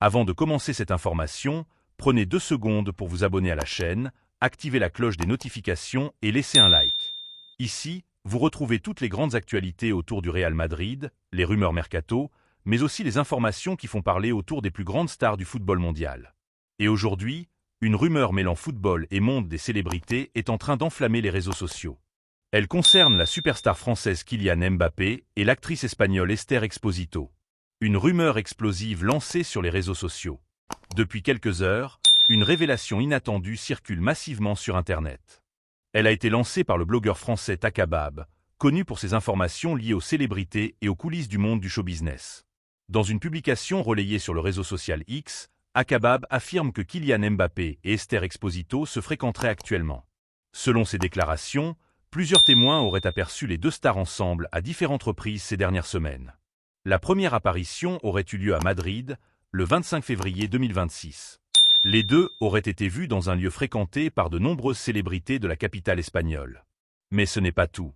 Avant de commencer cette information, prenez 2 secondes pour vous abonner à la chaîne, activer la cloche des notifications et laisser un like. Ici, vous retrouvez toutes les grandes actualités autour du Real Madrid, les rumeurs mercato, mais aussi les informations qui font parler autour des plus grandes stars du football mondial. Et aujourd'hui, une rumeur mêlant football et monde des célébrités est en train d'enflammer les réseaux sociaux. Elle concerne la superstar française Kylian Mbappé et l'actrice espagnole Esther Exposito. Une rumeur explosive lancée sur les réseaux sociaux. Depuis quelques heures, une révélation inattendue circule massivement sur Internet. Elle a été lancée par le blogueur français Takabab, connu pour ses informations liées aux célébrités et aux coulisses du monde du show business. Dans une publication relayée sur le réseau social X, Takabab affirme que Kylian Mbappé et Esther Exposito se fréquenteraient actuellement. Selon ses déclarations, plusieurs témoins auraient aperçu les 2 stars ensemble à différentes reprises ces dernières semaines. La première apparition aurait eu lieu à Madrid, le 25 février 2026. Les 2 auraient été vus dans un lieu fréquenté par de nombreuses célébrités de la capitale espagnole. Mais ce n'est pas tout.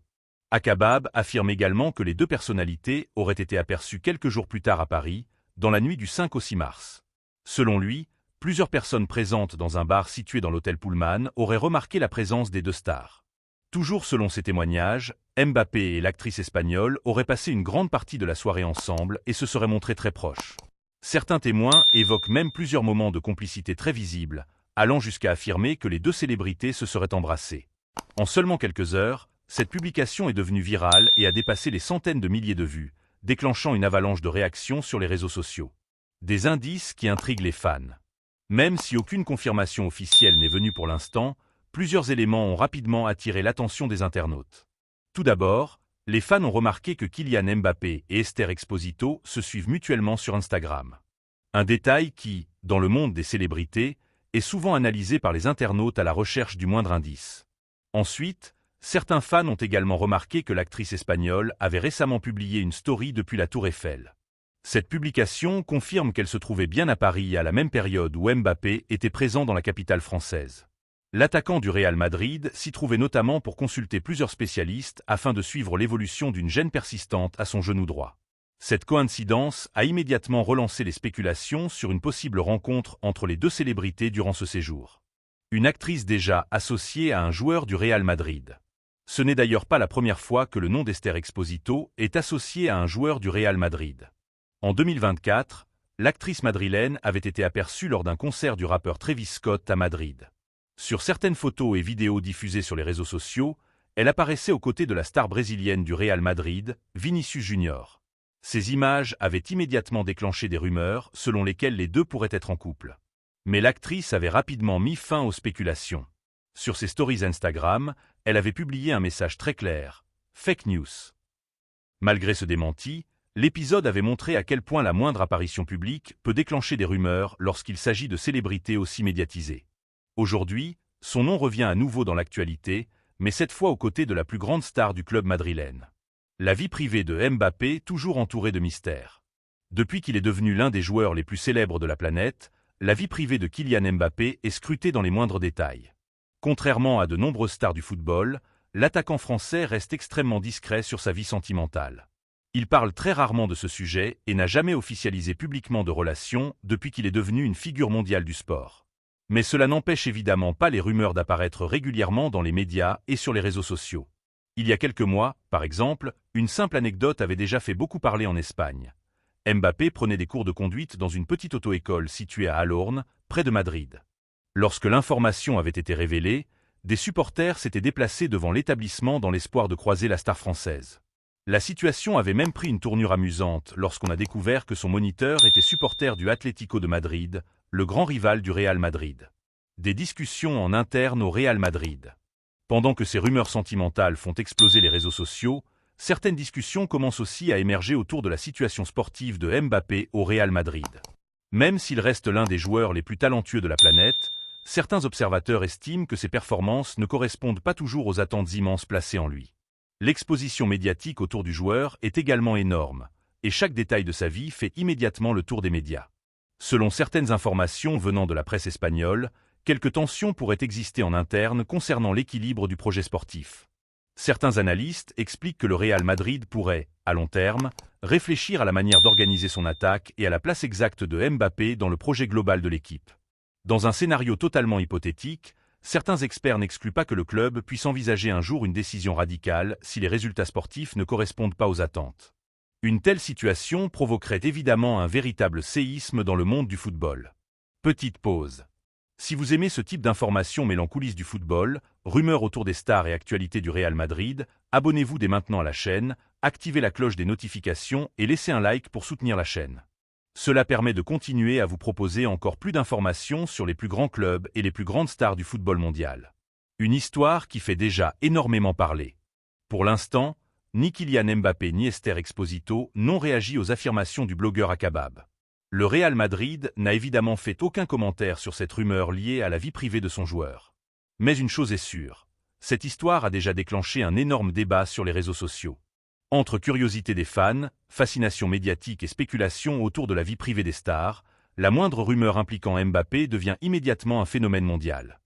Takabab affirme également que les 2 personnalités auraient été aperçues quelques jours plus tard à Paris, dans la nuit du 5 au 6 mars. Selon lui, plusieurs personnes présentes dans un bar situé dans l'hôtel Pullman auraient remarqué la présence des 2 stars. Toujours selon ces témoignages, Mbappé et l'actrice espagnole auraient passé une grande partie de la soirée ensemble et se seraient montrés très proches. Certains témoins évoquent même plusieurs moments de complicité très visibles, allant jusqu'à affirmer que les 2 célébrités se seraient embrassées. En seulement quelques heures, cette publication est devenue virale et a dépassé les centaines de milliers de vues, déclenchant une avalanche de réactions sur les réseaux sociaux. Des indices qui intriguent les fans. Même si aucune confirmation officielle n'est venue pour l'instant, plusieurs éléments ont rapidement attiré l'attention des internautes. Tout d'abord, les fans ont remarqué que Kylian Mbappé et Esther Exposito se suivent mutuellement sur Instagram. Un détail qui, dans le monde des célébrités, est souvent analysé par les internautes à la recherche du moindre indice. Ensuite, certains fans ont également remarqué que l'actrice espagnole avait récemment publié une story depuis la Tour Eiffel. Cette publication confirme qu'elle se trouvait bien à Paris à la même période où Mbappé était présent dans la capitale française. L'attaquant du Real Madrid s'y trouvait notamment pour consulter plusieurs spécialistes afin de suivre l'évolution d'une gêne persistante à son genou droit. Cette coïncidence a immédiatement relancé les spéculations sur une possible rencontre entre les 2 célébrités durant ce séjour. Une actrice déjà associée à un joueur du Real Madrid. Ce n'est d'ailleurs pas la première fois que le nom d'Esther Exposito est associé à un joueur du Real Madrid. En 2024, l'actrice madrilène avait été aperçue lors d'un concert du rappeur Travis Scott à Madrid. Sur certaines photos et vidéos diffusées sur les réseaux sociaux, elle apparaissait aux côtés de la star brésilienne du Real Madrid, Vinícius Junior. Ces images avaient immédiatement déclenché des rumeurs selon lesquelles les 2 pourraient être en couple. Mais l'actrice avait rapidement mis fin aux spéculations. Sur ses stories Instagram, elle avait publié un message très clair « Fake news ». Malgré ce démenti, l'épisode avait montré à quel point la moindre apparition publique peut déclencher des rumeurs lorsqu'il s'agit de célébrités aussi médiatisées. Aujourd'hui, son nom revient à nouveau dans l'actualité, mais cette fois aux côtés de la plus grande star du club madrilène. La vie privée de Mbappé toujours entourée de mystères. Depuis qu'il est devenu l'un des joueurs les plus célèbres de la planète, la vie privée de Kylian Mbappé est scrutée dans les moindres détails. Contrairement à de nombreuses stars du football, l'attaquant français reste extrêmement discret sur sa vie sentimentale. Il parle très rarement de ce sujet et n'a jamais officialisé publiquement de relations depuis qu'il est devenu une figure mondiale du sport. Mais cela n'empêche évidemment pas les rumeurs d'apparaître régulièrement dans les médias et sur les réseaux sociaux. Il y a quelques mois, par exemple, une simple anecdote avait déjà fait beaucoup parler en Espagne. Mbappé prenait des cours de conduite dans une petite auto-école située à Alorne, près de Madrid. Lorsque l'information avait été révélée, des supporters s'étaient déplacés devant l'établissement dans l'espoir de croiser la star française. La situation avait même pris une tournure amusante lorsqu'on a découvert que son moniteur était supporter du Atlético de Madrid, le grand rival du Real Madrid. Des discussions en interne au Real Madrid. Pendant que ces rumeurs sentimentales font exploser les réseaux sociaux, certaines discussions commencent aussi à émerger autour de la situation sportive de Mbappé au Real Madrid. Même s'il reste l'un des joueurs les plus talentueux de la planète, certains observateurs estiment que ses performances ne correspondent pas toujours aux attentes immenses placées en lui. L'exposition médiatique autour du joueur est également énorme, et chaque détail de sa vie fait immédiatement le tour des médias. Selon certaines informations venant de la presse espagnole, quelques tensions pourraient exister en interne concernant l'équilibre du projet sportif. Certains analystes expliquent que le Real Madrid pourrait, à long terme, réfléchir à la manière d'organiser son attaque et à la place exacte de Mbappé dans le projet global de l'équipe. Dans un scénario totalement hypothétique, certains experts n'excluent pas que le club puisse envisager un jour une décision radicale si les résultats sportifs ne correspondent pas aux attentes. Une telle situation provoquerait évidemment un véritable séisme dans le monde du football. Petite pause. Si vous aimez ce type d'informations mêlant coulisses du football, rumeurs autour des stars et actualités du Real Madrid, abonnez-vous dès maintenant à la chaîne, activez la cloche des notifications et laissez un like pour soutenir la chaîne. Cela permet de continuer à vous proposer encore plus d'informations sur les plus grands clubs et les plus grandes stars du football mondial. Une histoire qui fait déjà énormément parler. Pour l'instant, ni Kylian Mbappé ni Esther Exposito n'ont réagi aux affirmations du blogueur Akabab. Le Real Madrid n'a évidemment fait aucun commentaire sur cette rumeur liée à la vie privée de son joueur. Mais une chose est sûre, cette histoire a déjà déclenché un énorme débat sur les réseaux sociaux. Entre curiosité des fans, fascination médiatique et spéculation autour de la vie privée des stars, la moindre rumeur impliquant Mbappé devient immédiatement un phénomène mondial.